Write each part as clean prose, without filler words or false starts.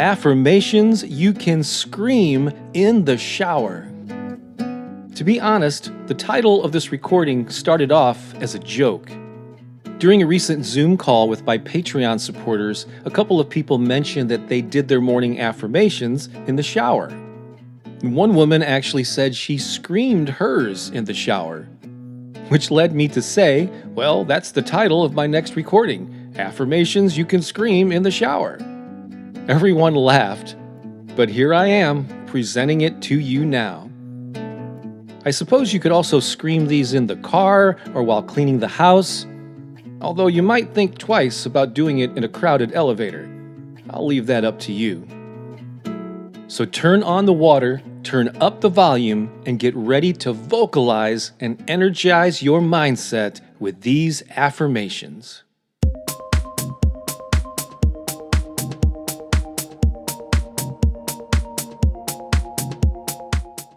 Affirmations You Can Scream in the Shower. To be honest, the title of this recording started off as a joke. During a recent Zoom call with my Patreon supporters, a couple of people mentioned that they did their morning affirmations in the shower. One woman actually said she screamed hers in the shower, which led me to say, well, that's the title of my next recording, Affirmations You Can Scream in the Shower. Everyone laughed, but here I am, presenting it to you now. I suppose you could also scream these in the car or while cleaning the house, although you might think twice about doing it in a crowded elevator. I'll leave that up to you. So turn on the water, turn up the volume, and get ready to vocalize and energize your mindset with these affirmations.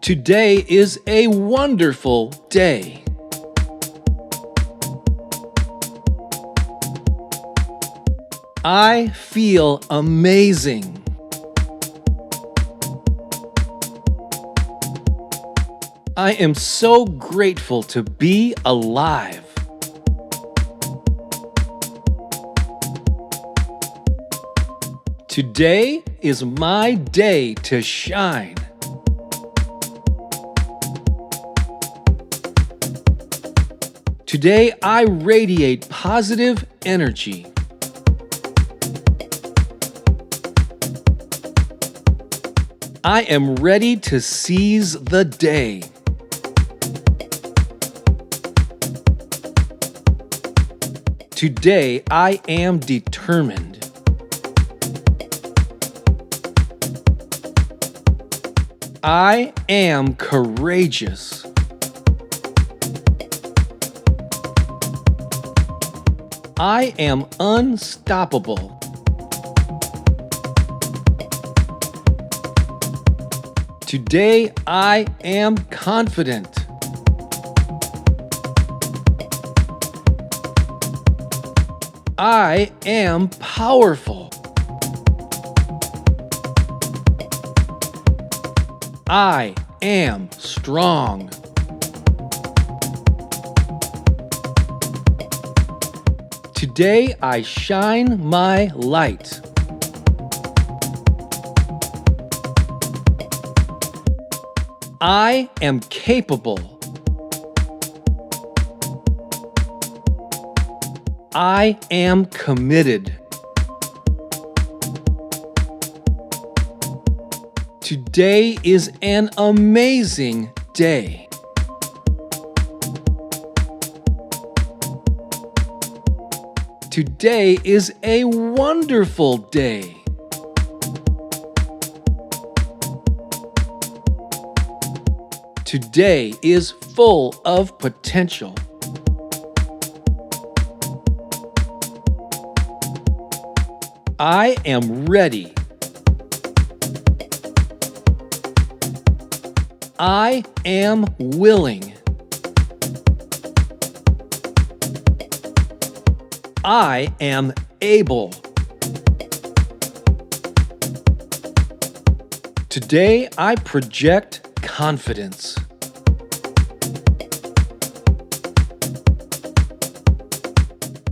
Today is a wonderful day. I feel amazing. I am so grateful to be alive. Today is my day to shine. Today I radiate positive energy. I am ready to seize the day. Today I am determined. I am courageous. I am unstoppable. Today I am confident. I am powerful. I am strong. Today I shine my light. I am capable. I am committed. Today is an amazing day. Today is a wonderful day. Today is full of potential. I am ready. I am willing. I am able. Today I project confidence.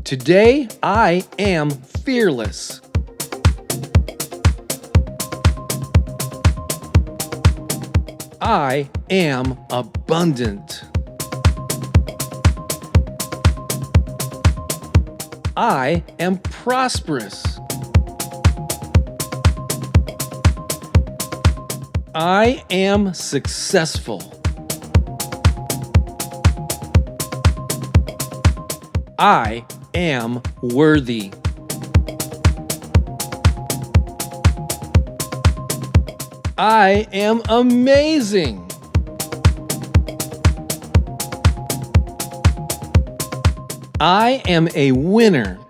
Today I am fearless. I am abundant. I am prosperous. I am successful. I am worthy. I am amazing. I am a winner.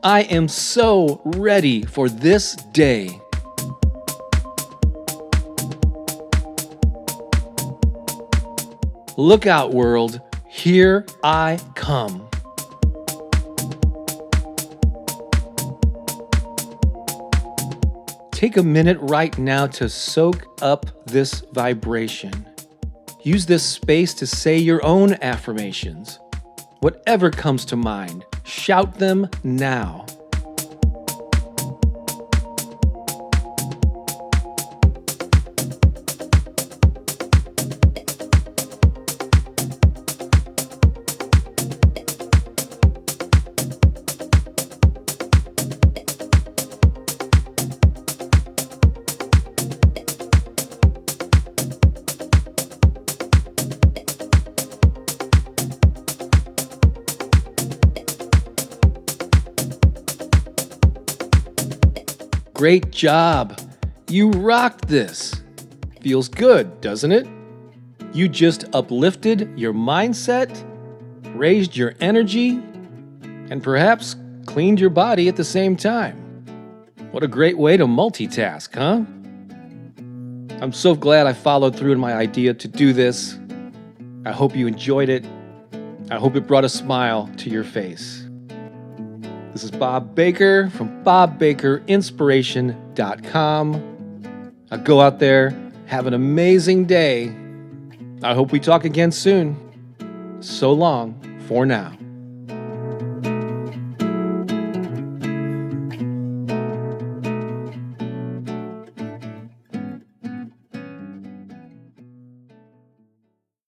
I am so ready for this day. Look out, world. Here I come. Take a minute right now to soak up this vibration. Use this space to say your own affirmations. Whatever comes to mind, shout them now. Great job! You rocked this! Feels good, doesn't it? You just uplifted your mindset, raised your energy, and perhaps cleaned your body at the same time. What a great way to multitask, huh? I'm so glad I followed through on my idea to do this. I hope you enjoyed it. I hope it brought a smile to your face. This is Bob Baker from bobbakerinspiration.com. Now go out there, have an amazing day. I hope we talk again soon. So long for now.